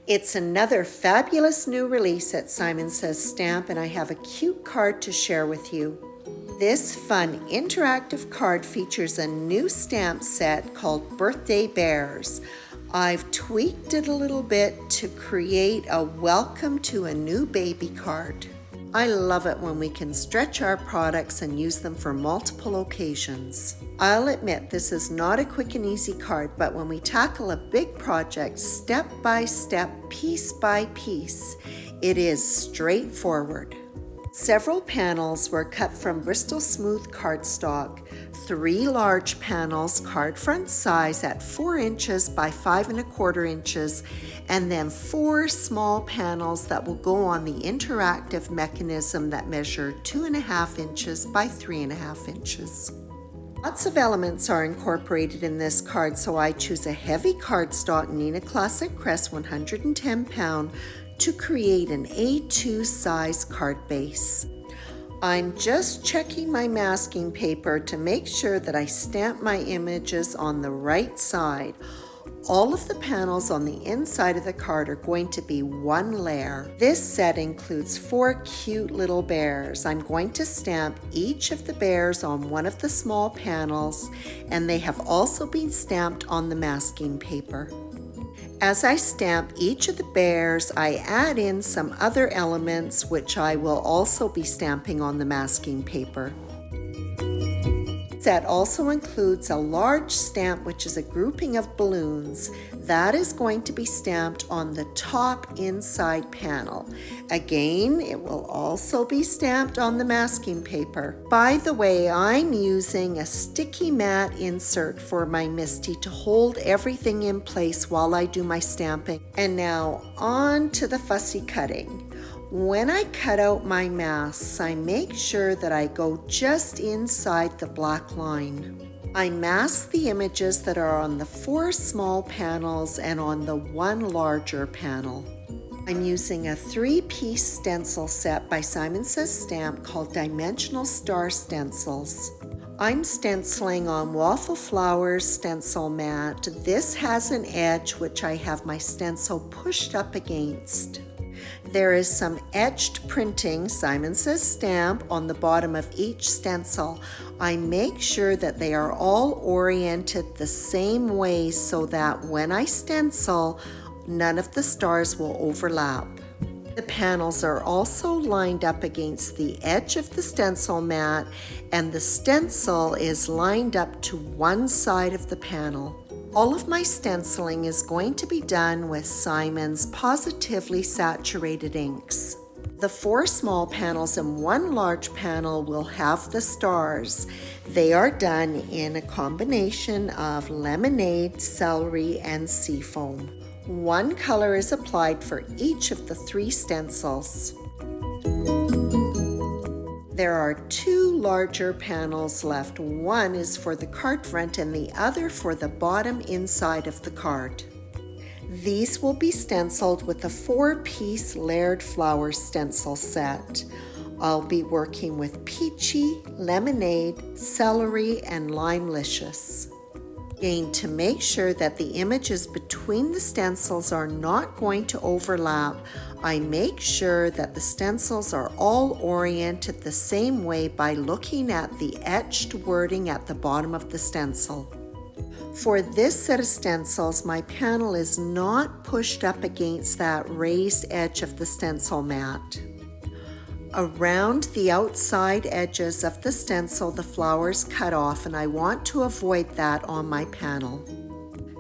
It's another fabulous new release at Simon Says Stamp, and I have a cute card to share with you. This fun interactive card features a new stamp set called Birthday Bears. I've tweaked it a little bit to create a welcome to a new baby card. I love it when we can stretch our products and use them for multiple occasions. I'll admit this is not a quick and easy card, but when we tackle a big project step by step, piece by piece, it is straightforward. Several panels were cut from Bristol Smooth cardstock, 3 large panels card front size at 4 inches by 5 1/4 inches, and then 4 small panels that will go on the interactive mechanism that measure 2 1/2 inches by 3 1/2 inches. Lots of elements are incorporated in this card, so I choose a heavy cardstock Nina Classic Crest 110 pound to create an A2 size card base. I'm just checking my masking paper to make sure that I stamp my images on the right side. All of the panels on the inside of the card are going to be one layer. This set includes 4 cute little bears. I'm going to stamp each of the bears on one of the small panels, and they have also been stamped on the masking paper. As I stamp each of the bears, I add in some other elements which I will also be stamping on the masking paper. The set also includes a large stamp which is a grouping of balloons. That is going to be stamped on the top inside panel. Again, it will also be stamped on the masking paper. By the way, I'm using a sticky mat insert for my MISTI to hold everything in place while I do my stamping. And now on to the fussy cutting. When I cut out my masks, I make sure that I go just inside the black line. I mask the images that are on the 4 small panels and on the 1 larger panel. I'm using a 3-piece stencil set by Simon Says Stamp called Dimensional Star Stencils. I'm stenciling on Waffle Flowers stencil mat. This has an edge which I have my stencil pushed up against. There is some etched printing, Simon Says Stamp, on the bottom of each stencil. I make sure that they are all oriented the same way so that when I stencil, none of the stars will overlap. The panels are also lined up against the edge of the stencil mat, and the stencil is lined up to one side of the panel. All of my stenciling is going to be done with Simon's Positively Saturated inks. The 4 small panels and 1 large panel will have the stars. They are done in a combination of lemonade, celery, and seafoam. 1 color is applied for each of the 3 stencils. There are 2 larger panels left. One is for the card front and the other for the bottom inside of the card. These will be stenciled with a 4-piece layered flower stencil set. I'll be working with peachy, lemonade, celery, and limelicious. Again, to make sure that the images between the stencils are not going to overlap, I make sure that the stencils are all oriented the same way by looking at the etched wording at the bottom of the stencil. For this set of stencils, my panel is not pushed up against that raised edge of the stencil mat. Around the outside edges of the stencil, the flowers cut off, and I want to avoid that on my panel.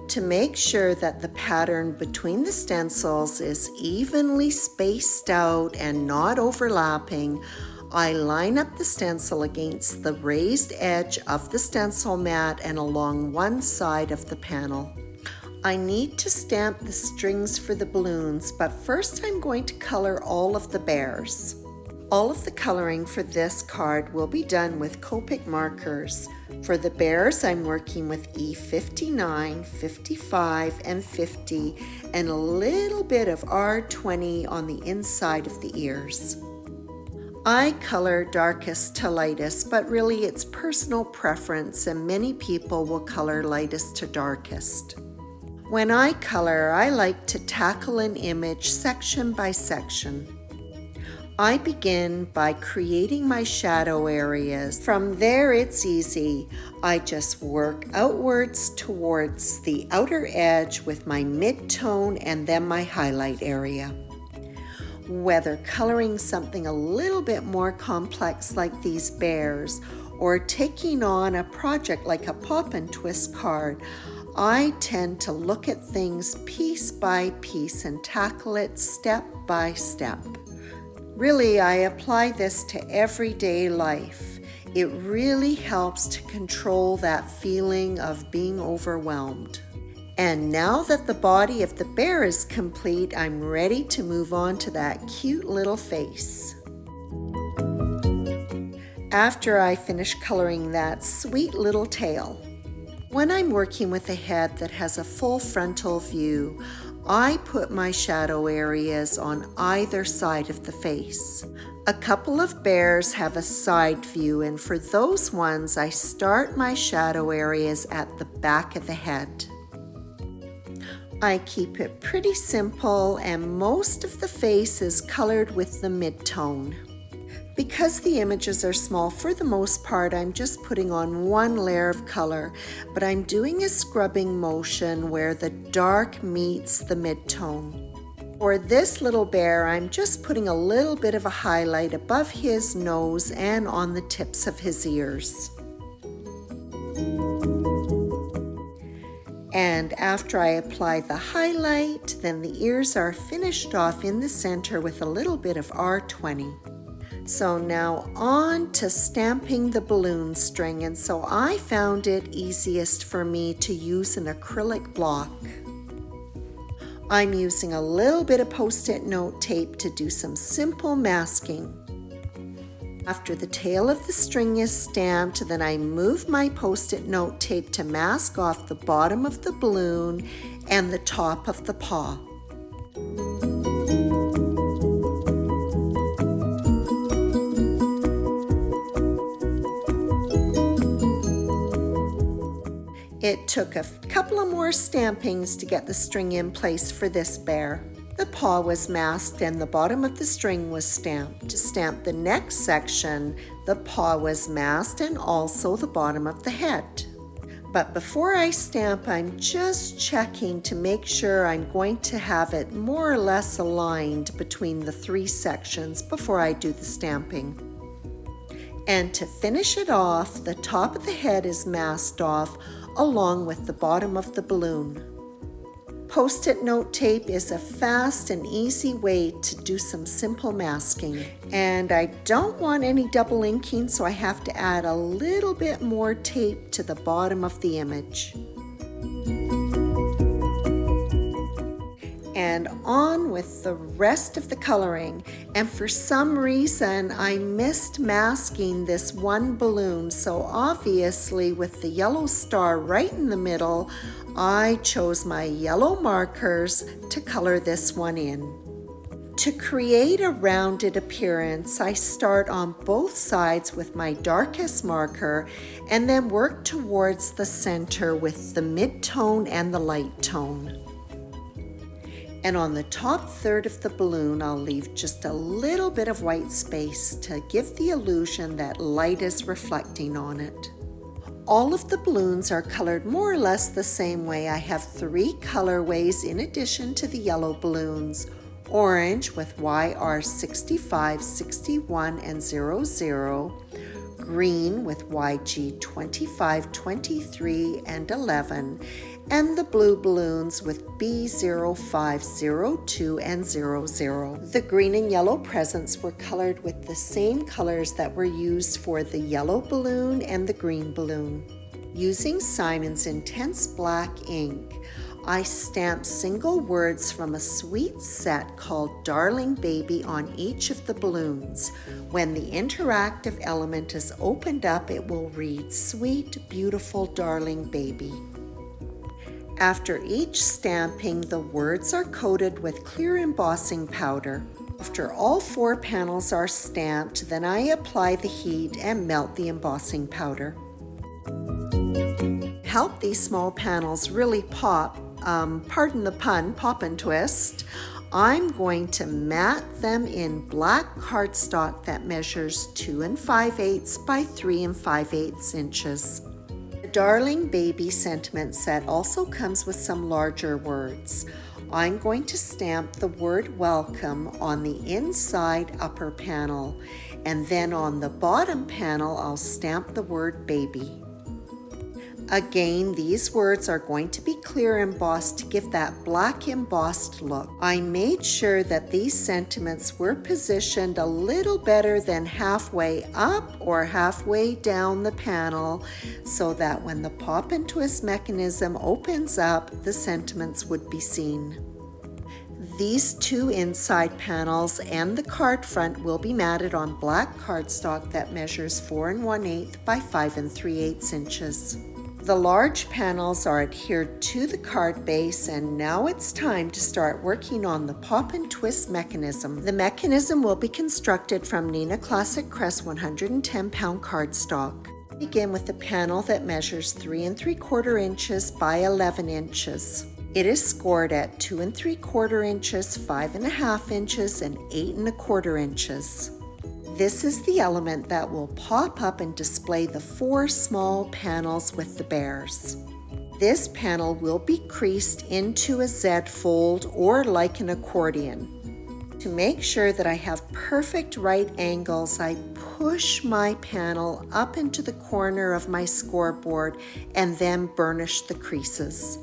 To make sure that the pattern between the stencils is evenly spaced out and not overlapping, I line up the stencil against the raised edge of the stencil mat and along one side of the panel. I need to stamp the strings for the balloons, but first I'm going to color all of the bears. All of the coloring for this card will be done with Copic markers. For the bears, I'm working with E59, 55, and 50, and a little bit of R20 on the inside of the ears. I color darkest to lightest, but really it's personal preference, and many people will color lightest to darkest. When I color, I like to tackle an image section by section. I begin by creating my shadow areas. From there, it's easy. I just work outwards towards the outer edge with my mid-tone and then my highlight area. Whether coloring something a little bit more complex like these bears, or taking on a project like a pop and twist card, I tend to look at things piece by piece and tackle it step by step. Really, I apply this to everyday life. It really helps to control that feeling of being overwhelmed. And now that the body of the bear is complete, I'm ready to move on to that cute little face. After I finish coloring that sweet little tail, when I'm working with a head that has a full frontal view, I put my shadow areas on either side of the face. A couple of bears have a side view, and for those ones, I start my shadow areas at the back of the head. I keep it pretty simple, and most of the face is colored with the mid-tone. Because the images are small, for the most part, I'm just putting on one layer of color, but I'm doing a scrubbing motion where the dark meets the mid-tone. For this little bear, I'm just putting a little bit of a highlight above his nose and on the tips of his ears. And after I apply the highlight, then the ears are finished off in the center with a little bit of R20. So now on to stamping the balloon string, and so I found it easiest for me to use an acrylic block. I'm using a little bit of Post-it note tape to do some simple masking. After the tail of the string is stamped, then I move my Post-it note tape to mask off the bottom of the balloon and the top of the paw. It took a couple of more stampings to get the string in place for this bear. The paw was masked and the bottom of the string was stamped. To stamp the next section, the paw was masked and also the bottom of the head. But before I stamp, I'm just checking to make sure I'm going to have it more or less aligned between the three sections before I do the stamping. And to finish it off, the top of the head is masked off along with the bottom of the balloon. Post-it note tape is a fast and easy way to do some simple masking. And I don't want any double inking, so I have to add a little bit more tape to the bottom of the image. And on with the rest of the coloring. And for some reason, I missed masking this one balloon. So obviously with the yellow star right in the middle, I chose my yellow markers to color this one in. To create a rounded appearance, I start on both sides with my darkest marker and then work towards the center with the mid-tone and the light tone. And on the top third of the balloon, I'll leave just a little bit of white space to give the illusion that light is reflecting on it. All of the balloons are colored more or less the same way. I have 3 colorways in addition to the yellow balloons. Orange with YR65, 61, and 00. Green with YG 25, 23, and 11. And the blue balloons with B05, 02, and 00. The green and yellow presents were colored with the same colors that were used for the yellow balloon and the green balloon. Using Simon's Intense Black ink, I stamped single words from a sweet set called Darling Baby on each of the balloons. When the interactive element is opened up, it will read, Sweet, Beautiful, Darling Baby. After each stamping, the words are coated with clear embossing powder. After all 4 panels are stamped, then I apply the heat and melt the embossing powder. To help these small panels really pop, pardon the pun, pop and twist, I'm going to mat them in black cardstock that measures 2 5/8 by 3 5/8 inches. The Darling Baby sentiment set also comes with some larger words. I'm going to stamp the word welcome on the inside upper panel, and then on the bottom panel I'll stamp the word baby. Again, these words are going to be clear embossed to give that black embossed look. I made sure that these sentiments were positioned a little better than halfway up or halfway down the panel so that when the pop and twist mechanism opens up, the sentiments would be seen. These two inside panels and the card front will be matted on black cardstock that measures 4 1/8 by 5 3/8 inches. The large panels are adhered to the card base, and now it's time to start working on the pop and twist mechanism. The mechanism will be constructed from Neenah Classic Crest 110-pound cardstock. Begin with the panel that measures 3 3/4 inches by 11 inches. It is scored at 2 3/4 inches, 5 1/2 inches, and 8 1/4 inches. This is the element that will pop up and display the 4 small panels with the bears. This panel will be creased into a Z fold or like an accordion. To make sure that I have perfect right angles, I push my panel up into the corner of my scoreboard and then burnish the creases.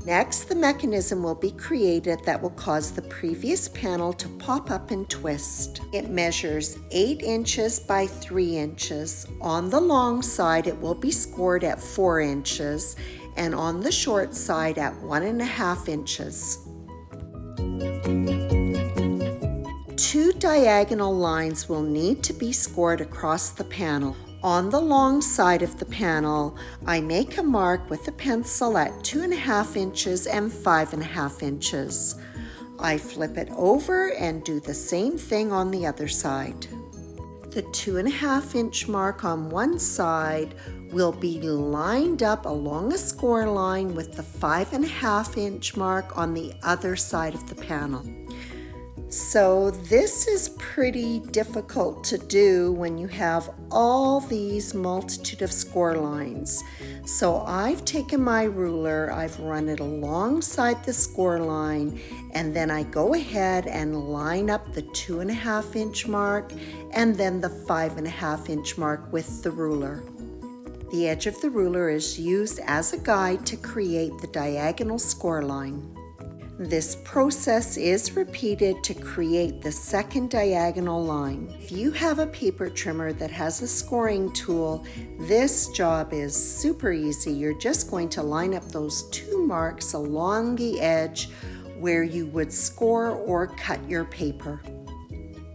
Next, the mechanism will be created that will cause the previous panel to pop up and twist. It measures 8 inches by 3 inches. On the long side, it will be scored at 4 inches, and on the short side at 1 1/2 inches. 2 diagonal lines will need to be scored across the panel. On the long side of the panel, I make a mark with a pencil at 2 1/2 inches and 5 1/2 inches. I flip it over and do the same thing on the other side. The 2 1/2 inch mark on one side will be lined up along a score line with the 5 1/2 inch mark on the other side of the panel. So this is pretty difficult to do when you have all these multitude of score lines. So I've taken my ruler, I've run it alongside the score line, and then I go ahead and line up the 2 1/2 inch mark and then the 5 1/2 inch mark with the ruler. The edge of the ruler is used as a guide to create the diagonal score line. This process is repeated to create the second diagonal line. If you have a paper trimmer that has a scoring tool, this job is super easy. You're just going to line up those 2 marks along the edge where you would score or cut your paper.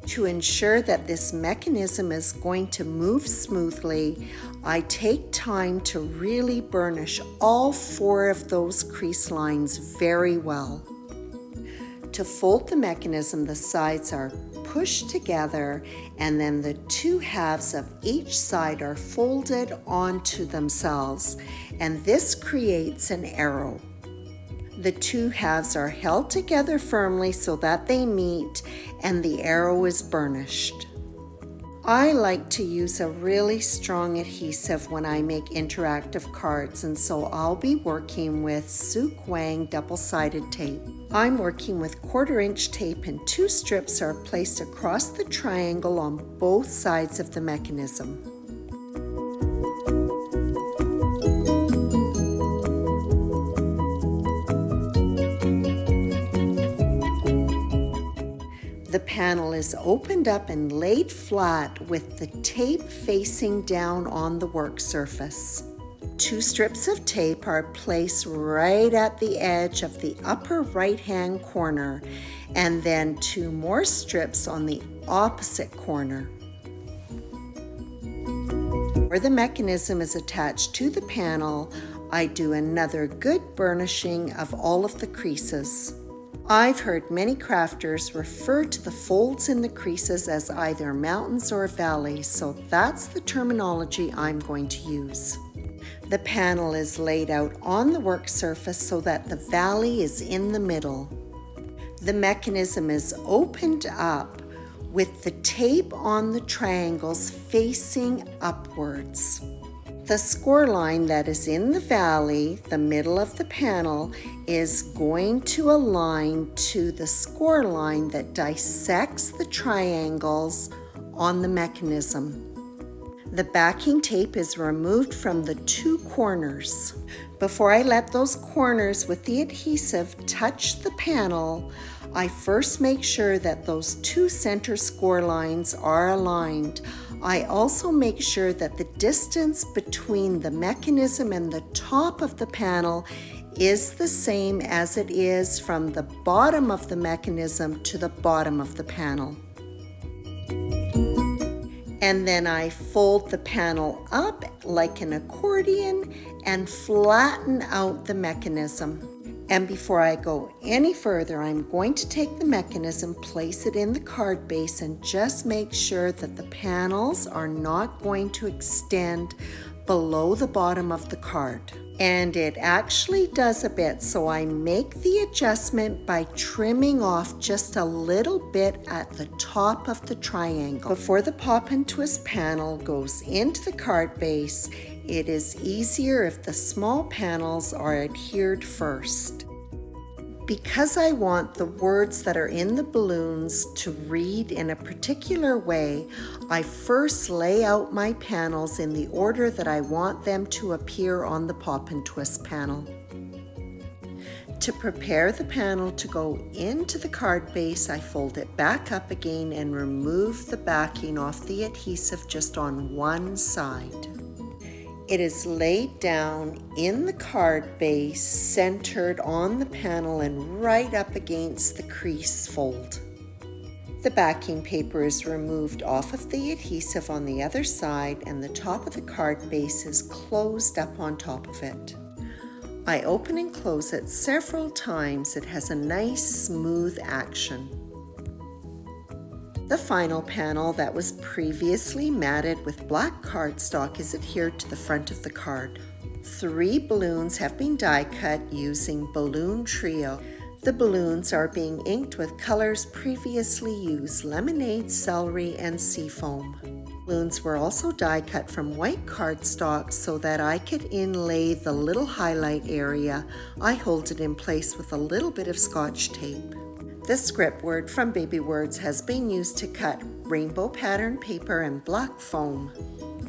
To ensure that this mechanism is going to move smoothly, I take time to really burnish all 4 of those crease lines very well. To fold the mechanism, the sides are pushed together and then the 2 halves of each side are folded onto themselves, and this creates an arrow. The 2 halves are held together firmly so that they meet and the arrow is burnished. I like to use a really strong adhesive when I make interactive cards, and so I'll be working with Suk Wang double-sided tape. I'm working with 1/4 inch tape, and 2 strips are placed across the triangle on both sides of the mechanism. The panel is opened up and laid flat with the tape facing down on the work surface. 2 strips of tape are placed right at the edge of the upper right-hand corner, and then 2 more strips on the opposite corner. Where the mechanism is attached to the panel, I do another good burnishing of all of the creases. I've heard many crafters refer to the folds in the creases as either mountains or valleys, so that's the terminology I'm going to use. The panel is laid out on the work surface so that the valley is in the middle. The mechanism is opened up with the tape on the triangles facing upwards. The score line that is in the valley, the middle of the panel, is going to align to the score line that dissects the triangles on the mechanism. The backing tape is removed from the two corners. Before I let those corners with the adhesive touch the panel, I first make sure that those two center score lines are aligned. I also make sure that the distance between the mechanism and the top of the panel is the same as it is from the bottom of the mechanism to the bottom of the panel. And then I fold the panel up like an accordion and flatten out the mechanism. And before I go any further, I'm going to take the mechanism, place it in the card base, and just make sure that the panels are not going to extend below the bottom of the card. And it actually does a bit, so I make the adjustment by trimming off just a little bit at the top of the triangle. Before the pop and twist panel goes into the card base, it is easier if the small panels are adhered first. Because I want the words that are in the balloons to read in a particular way, I first lay out my panels in the order that I want them to appear on the pop and twist panel. To prepare the panel to go into the card base, I fold it back up again and remove the backing off the adhesive just on one side. It is laid down in the card base, centered on the panel and right up against the crease fold. The backing paper is removed off of the adhesive on the other side, and the top of the card base is closed up on top of it. I open and close it several times. It has a nice smooth action. The final panel that was previously matted with black cardstock is adhered to the front of the card. 3 balloons have been die cut using Balloon Trio. The balloons are being inked with colors previously used: lemonade, celery, and seafoam. Balloons were also die cut from white cardstock so that I could inlay the little highlight area. I hold it in place with a little bit of Scotch tape. The script word from Baby Words has been used to cut rainbow pattern paper and black foam.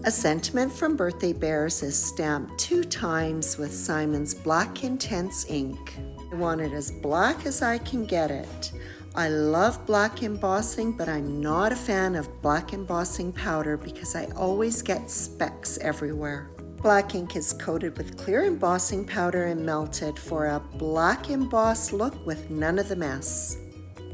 A sentiment from Birthday Bears is stamped 2 times with Simon's Black Intense ink. I want it as black as I can get it. I love black embossing, but I'm not a fan of black embossing powder because I always get specks everywhere. Black ink is coated with clear embossing powder and melted for a black embossed look with none of the mess.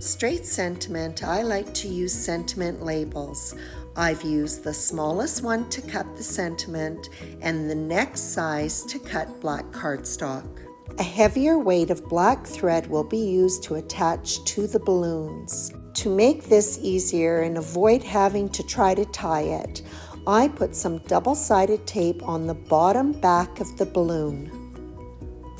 Straight sentiment, I like to use sentiment labels. I've used the smallest one to cut the sentiment and the next size to cut black cardstock. A heavier weight of black thread will be used to attach to the balloons. To make this easier and avoid having to try to tie it, I put some double-sided tape on the bottom back of the balloon.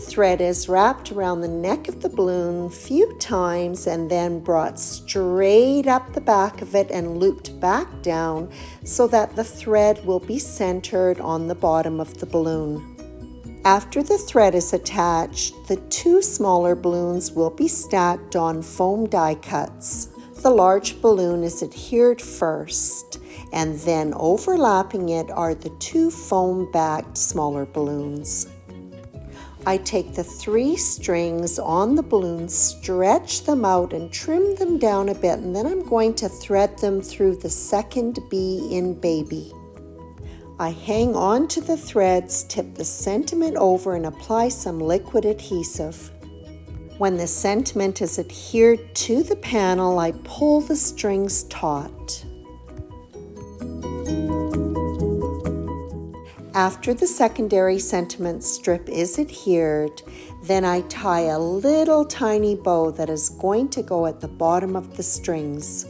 Thread is wrapped around the neck of the balloon a few times and then brought straight up the back of it and looped back down so that the thread will be centered on the bottom of the balloon. After the thread is attached, the 2 smaller balloons will be stacked on foam die cuts. The large balloon is adhered first, and then overlapping it are the 2 foam-backed smaller balloons. I take the 3 strings on the balloons, stretch them out and trim them down a bit, and then I'm going to thread them through the second bee in Baby. I hang on to the threads, tip the sentiment over, and apply some liquid adhesive. When the sentiment is adhered to the panel, I pull the strings taut. After the secondary sentiment strip is adhered, then I tie a little tiny bow that is going to go at the bottom of the strings.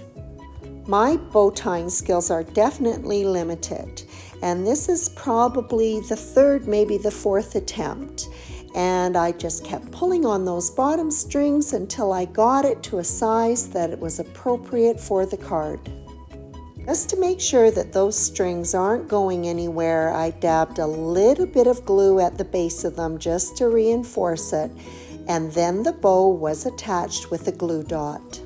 My bow tying skills are definitely limited, and this is probably the third, maybe the fourth attempt. And I just kept pulling on those bottom strings until I got it to a size that it was appropriate for the card. Just to make sure that those strings aren't going anywhere, I dabbed a little bit of glue at the base of them just to reinforce it, and then the bow was attached with a glue dot.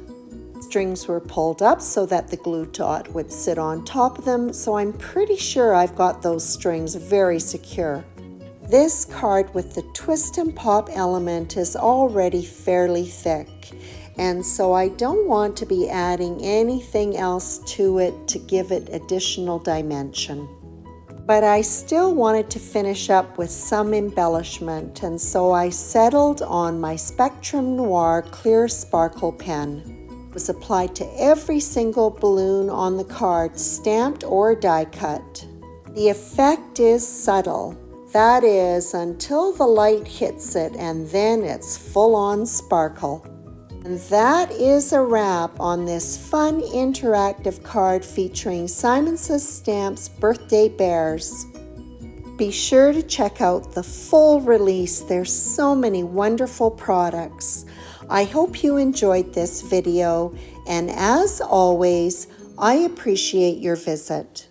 Strings were pulled up so that the glue dot would sit on top of them, so I'm pretty sure I've got those strings very secure. This card with the twist and pop element is already fairly thick, and so I don't want to be adding anything else to it to give it additional dimension. But I still wanted to finish up with some embellishment, and so I settled on my Spectrum Noir clear sparkle pen. It was applied to every single balloon on the card, stamped or die cut. The effect is subtle. That is, until the light hits it, and then it's full-on sparkle. And that is a wrap on this fun interactive card featuring Simon Says Stamp's Birthday Bears. Be sure to check out the full release. There's so many wonderful products. I hope you enjoyed this video, and as always, I appreciate your visit.